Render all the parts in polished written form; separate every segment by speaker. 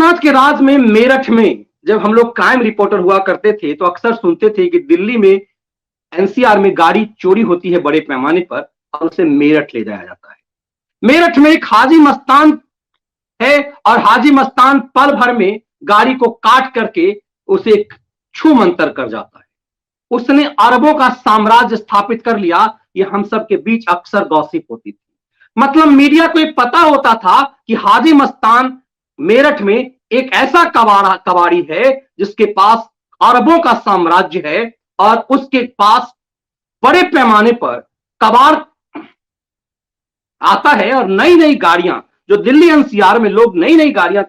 Speaker 1: काशीनाथ के राज में मेरठ में जब हम लोग क्राइम रिपोर्टर हुआ करते थे तो अक्सर सुनते थे कि दिल्ली में एनसीआर में गाड़ी चोरी होती है बड़े पैमाने पर और उसे मेरठ ले जाया जाता है। मेरठ में एक हाजी मस्तान है और हाजी मस्तान पल भर में गाड़ी को काट करके उसे छू मंतर कर जाता है। उसने अरबों का साम्राज्य स्थापित कर लिया। ये हम सब के बीच अक्सर गॉसिप होती थी। मतलब मीडिया को पता होता था कि हाजी मस्तान मेरठ में एक ऐसा कबाड़ी है जिसके पास अरबों का साम्राज्य है और उसके पास बड़े पैमाने पर कबाड़ आता है और नई नई गाड़ियां जो दिल्ली एनसीआर में लोग नई नई गाड़ियां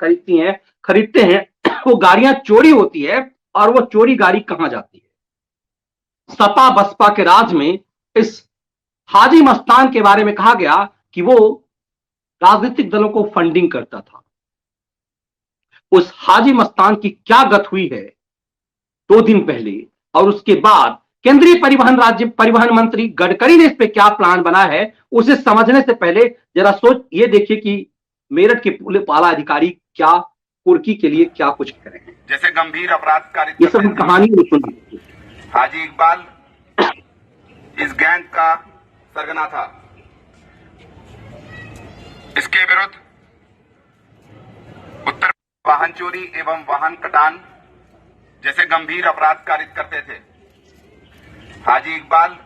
Speaker 1: खरीदते हैं वो गाड़ियां चोरी होती है। और वो चोरी गाड़ी कहां जाती है? सपा बसपा के राज में इस हाजी मस्तान के बारे में कहा गया कि वो राजनीतिक दलों को फंडिंग करता था। उस हाजी मस्तान की क्या गत हुई है 2 दिन पहले और उसके बाद केंद्रीय परिवहन मंत्री गडकरी ने इस पे क्या प्लान बनाया है उसे समझने से पहले जरा ये देखिए कि मेरठ के पुलिस आला अधिकारी क्या कुर्की के लिए क्या कुछ करें।
Speaker 2: जैसे गंभीर अपराध कारित
Speaker 1: ये सब कहानी सुनिए।
Speaker 2: हाजी इकबाल इस गैंग का सरगना था। इसके विरुद्ध उत्तर वाहन चोरी एवं वाहन कटान जैसे गंभीर अपराध कारित करते थे। हाजी इकबाल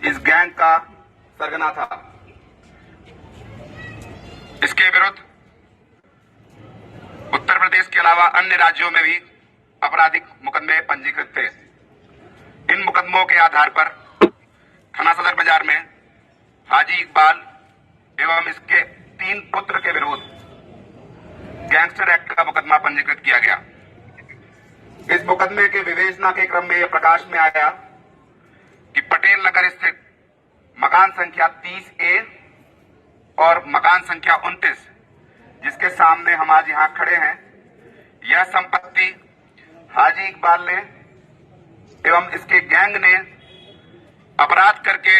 Speaker 2: इस गैंग का सरगना था। इसके विरुद्ध उत्तर प्रदेश के अलावा अन्य राज्यों में भी आपराधिक मुकदमे पंजीकृत थे। इन मुकदमों के आधार पर थाना सदर बाजार में हाजी इकबाल एवं इसके 3 पुत्र के विरुद्ध गैंगस्टर एक्ट का मुकदमा पंजीकृत किया गया। इस मुकदमे के विवेचना के क्रम में यह प्रकाश में आया कि पटेल नगर स्थित मकान संख्या 30A और मकान संख्या 29 जिसके सामने हम आज यहां खड़े हैं, यह संपत्ति हाजी इकबाल ने एवं इसके गैंग ने अपराध करके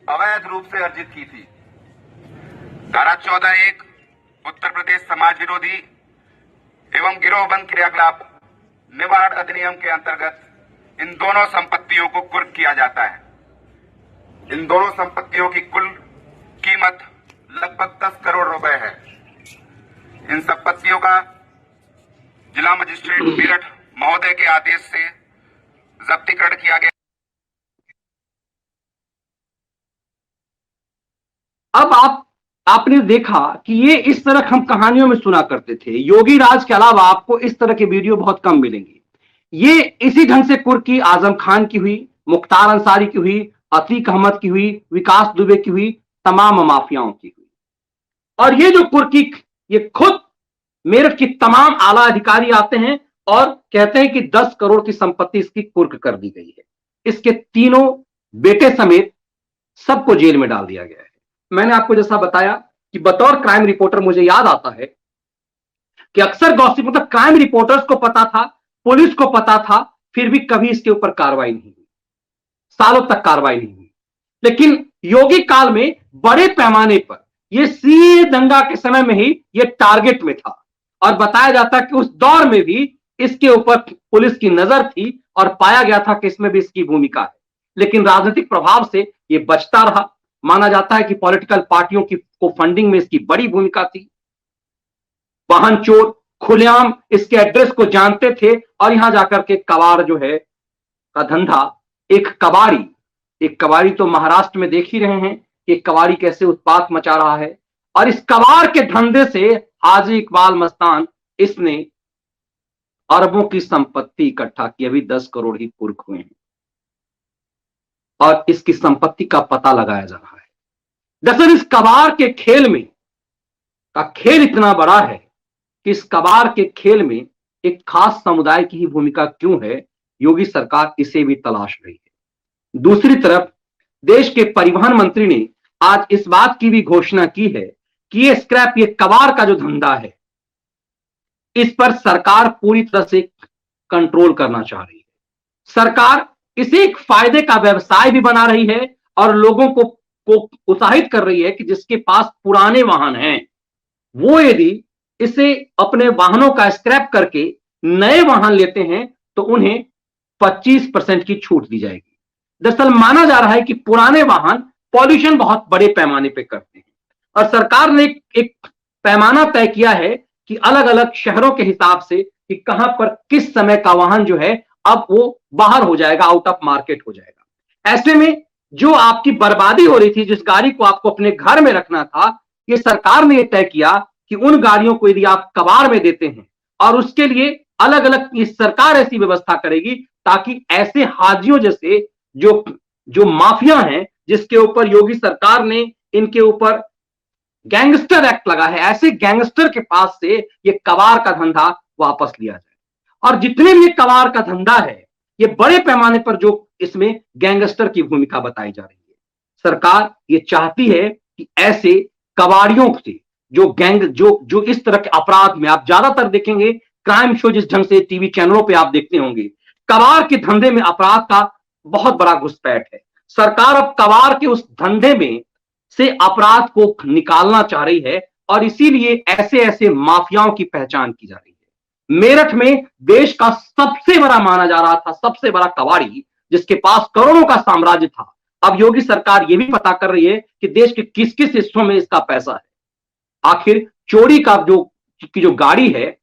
Speaker 2: अवैध रूप से अर्जित की थी। धारा 14(1) उत्तर प्रदेश समाज विरोधी एवं गिरोहबंद क्रियाकलाप निवारण अधिनियम के अंतर्गत इन दोनों संपत्तियों को कुर्क किया जाता है। इन दोनों संपत्तियों की कुल कीमत लगभग 10 करोड़ रुपए है। इन संपत्तियों का जिला मजिस्ट्रेट मेरठ महोदय के आदेश से जब्तीकरण किया गया।
Speaker 1: अब आपने देखा कि ये इस तरह हम कहानियों में सुना करते थे। योगी राज के अलावा आपको इस तरह के वीडियो बहुत कम मिलेंगे। ये इसी ढंग से कुर्की आजम खान की हुई, मुख्तार अंसारी की हुई, अतीक अहमद की हुई, विकास दुबे की हुई, तमाम माफियाओं की हुई। और ये जो कुर्की, ये खुद मेरठ की तमाम आला अधिकारी आते हैं और कहते हैं कि 10 करोड़ की संपत्ति इसकी कुर्क कर दी गई है। इसके तीनों बेटे समेत सबको जेल में डाल दिया गया है। मैंने आपको जैसा बताया कि बतौर क्राइम रिपोर्टर मुझे याद आता है कि अक्सर गॉसिप, मतलब क्राइम रिपोर्टर्स को पता था, पुलिस को पता था, फिर भी कभी इसके ऊपर कार्रवाई नहीं हुई, सालों तक कार्रवाई नहीं हुई। लेकिन योगी काल में बड़े पैमाने पर यह सीए दंगा के समय में ही यह टारगेट में था और बताया जाता कि उस दौर में भी इसके ऊपर पुलिस की नजर थी और पाया गया था कि इसमें भी इसकी भूमिका है। लेकिन राजनीतिक प्रभाव से यह बचता रहा। माना जाता है कि पॉलिटिकल पार्टियों को फंडिंग में इसकी बड़ी भूमिका थी। वाहन चोर खुलेआम इसके एड्रेस को जानते थे और यहां जाकर के कबाड़ जो है का धंधा, एक कबाड़ी तो महाराष्ट्र में देख ही रहे हैं कि कबाड़ी कैसे उत्पात मचा रहा है। और इस कबाड़ के धंधे से हाजी इकबाल मस्तान इसने अरबों की संपत्ति इकट्ठा की। अभी 10 करोड़ ही कुर्क हुए हैं और इसकी संपत्ति का पता लगाया जा रहा है। दरअसल इस कबाड़ के खेल में का खेल इतना बड़ा है कि इस कबाड़ के खेल में एक खास समुदाय की ही भूमिका क्यों है, योगी सरकार इसे भी तलाश रही है। दूसरी तरफ देश के परिवहन मंत्री ने आज इस बात की भी घोषणा की है कि ये स्क्रैप, ये कबाड़ का जो धंधा है, इस पर सरकार पूरी तरह से कंट्रोल करना चाह रही है। सरकार इसे एक फायदे का व्यवसाय भी बना रही है और लोगों को उत्साहित कर रही है कि जिसके पास पुराने वाहन हैं वो यदि इसे अपने वाहनों का स्क्रैप करके नए वाहन लेते हैं तो उन्हें 25% की छूट दी जाएगी। दरअसल माना जा रहा है कि पुराने वाहन पॉल्यूशन बहुत बड़े पैमाने पर करते हैं और सरकार ने एक पैमाना तय किया है कि अलग अलग शहरों के हिसाब से कि कहां पर किस समय का वाहन जो है अब वो बाहर हो जाएगा, आउट ऑफ मार्केट हो जाएगा। ऐसे में जो आपकी बर्बादी हो रही थी, जिस गाड़ी को आपको अपने घर में रखना था, ये सरकार ने तय किया कि उन गाड़ियों को यदि आप कबाड़ में देते हैं और उसके लिए अलग अलग सरकार ऐसी व्यवस्था करेगी ताकि ऐसे हाजियों जैसे जो जो माफिया हैं, जिसके ऊपर योगी सरकार ने इनके ऊपर गैंगस्टर एक्ट लगा है, ऐसे गैंगस्टर के पास से ये कबाड़ का धंधा वापस लिया जाए। और जितने भी कबाड़ का धंधा है, ये बड़े पैमाने पर जो इसमें गैंगस्टर की भूमिका बताई जा रही है। सरकार ये चाहती है कि ऐसे कबाड़ियों से जो इस तरह के अपराध में आप ज्यादातर देखेंगे, क्राइम शो जिस ढंग से टीवी चैनलों पे आप देखते होंगे, कबाड़ के धंधे में अपराध का बहुत बड़ा घुसपैठ है। सरकार अब कबाड़ के उस धंधे में से अपराध को निकालना चाह रही है और इसीलिए ऐसे ऐसे माफियाओं की पहचान की जा रही है। मेरठ में देश का सबसे बड़ा माना जा रहा था, सबसे बड़ा कबाड़ी, जिसके पास करोड़ों का साम्राज्य था, अब योगी सरकार यह भी पता कर रही है कि देश के किस किस हिस्सों में इसका पैसा है। आखिर चोरी का जो गाड़ी है,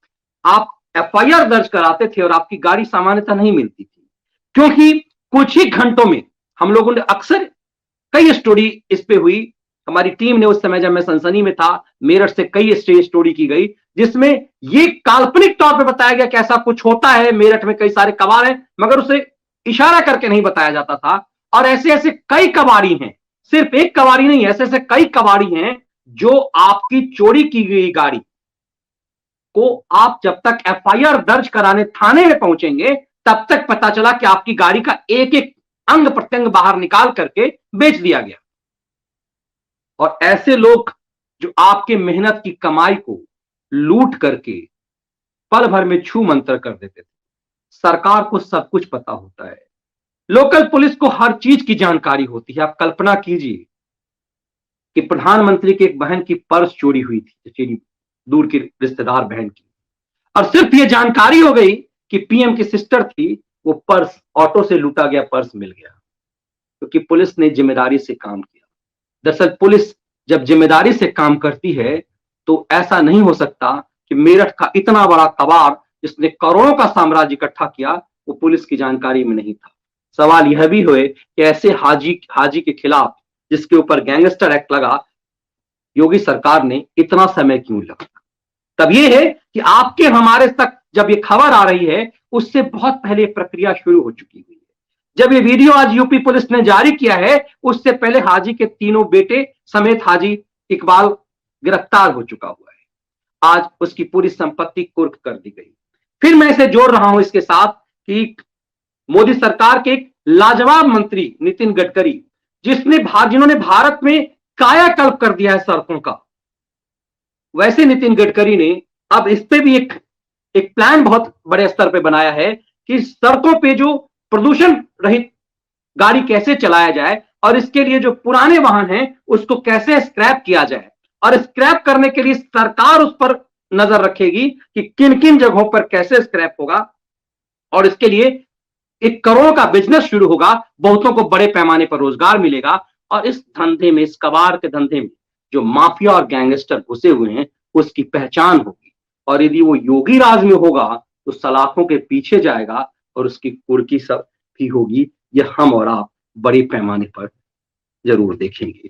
Speaker 1: आप एफआईआर दर्ज कराते थे और आपकी गाड़ी सामान्यतः नहीं मिलती थी, क्योंकि कुछ ही घंटों में हम लोगों ने अक्सर कई स्टोरी इस पे हुई। हमारी टीम ने उस समय, जब मैं सनसनी में था, मेरठ से कई स्टोरी की गई जिसमें ये काल्पनिक तौर पे बताया गया कि ऐसा कुछ होता है, मेरठ में कई सारे कबाड़ हैं, मगर उसे इशारा करके नहीं बताया जाता था। और ऐसे ऐसे कई कबाड़ी हैं, सिर्फ एक कबाड़ी नहीं, ऐसे ऐसे कई कबाड़ी हैं जो आपकी चोरी की गई गाड़ी को आप जब तक एफआईआर दर्ज कराने थाने में पहुंचेंगे, तब तक पता चला कि आपकी गाड़ी का एक एक अंग प्रत्यंग बाहर निकाल करके बेच दिया गया। और ऐसे लोग जो आपके मेहनत की कमाई को लूट करके पल भर में छू मंतर कर देते थे। सरकार को सब कुछ पता होता है, लोकल पुलिस को हर चीज की जानकारी होती है। आप कल्पना कीजिए कि प्रधानमंत्री की एक बहन की पर्स चोरी हुई थी, दूर की रिश्तेदार बहन की, और सिर्फ ये जानकारी हो गई कि पीएम की सिस्टर थी, वो पर्स ऑटो से लूटा गया पर्स मिल गया, क्योंकि पुलिस ने जिम्मेदारी से काम किया। दरअसल पुलिस जब जिम्मेदारी से काम करती है तो ऐसा नहीं हो सकता कि मेरठ का इतना बड़ा कबाड़ जिसने करोड़ों का साम्राज्य इकट्ठा किया वो पुलिस की जानकारी में नहीं था। सवाल यह भी हुए कि ऐसे हाजी के खिलाफ जिसके ऊपर गैंगस्टर एक्ट लगा, योगी सरकार ने इतना समय क्यों लगा? तब यह है कि आपके हमारे तक जब ये खबर आ रही है, उससे बहुत पहले प्रक्रिया शुरू हो चुकी हुई है। जब ये वीडियो आज यूपी पुलिस ने जारी किया है, उससे पहले हाजी के तीनों बेटे समेत हाजी इकबाल गिरफ्तार हो चुका हुआ है। आज उसकी पूरी संपत्ति कुर्क कर दी गई। फिर मैं इसे जोड़ रहा हूं इसके साथ कि मोदी सरकार के एक लाजवाब मंत्री नितिन गडकरी, जिन्होंने भारत में कायाकल्प कर दिया है सड़कों का, वैसे नितिन गडकरी ने अब इस पे भी एक प्लान बहुत बड़े स्तर पे बनाया है कि सड़कों पे जो प्रदूषण रहित गाड़ी कैसे चलाया जाए और इसके लिए जो पुराने वाहन हैं उसको कैसे स्क्रैप किया जाए, और स्क्रैप करने के लिए सरकार उस पर नजर रखेगी कि किन किन जगहों पर कैसे स्क्रैप होगा, और इसके लिए 1 करोड़ का बिजनेस शुरू होगा, बहुतों को बड़े पैमाने पर रोजगार मिलेगा। और इस धंधे में, इस कबाड़ के धंधे में जो माफिया और गैंगस्टर घुसे हुए हैं उसकी पहचान होगी, और यदि वो योगी राज में होगा तो सलाखों के पीछे जाएगा और उसकी कुर्की सब भी होगी। यह हम और आप बड़े पैमाने पर जरूर देखेंगे।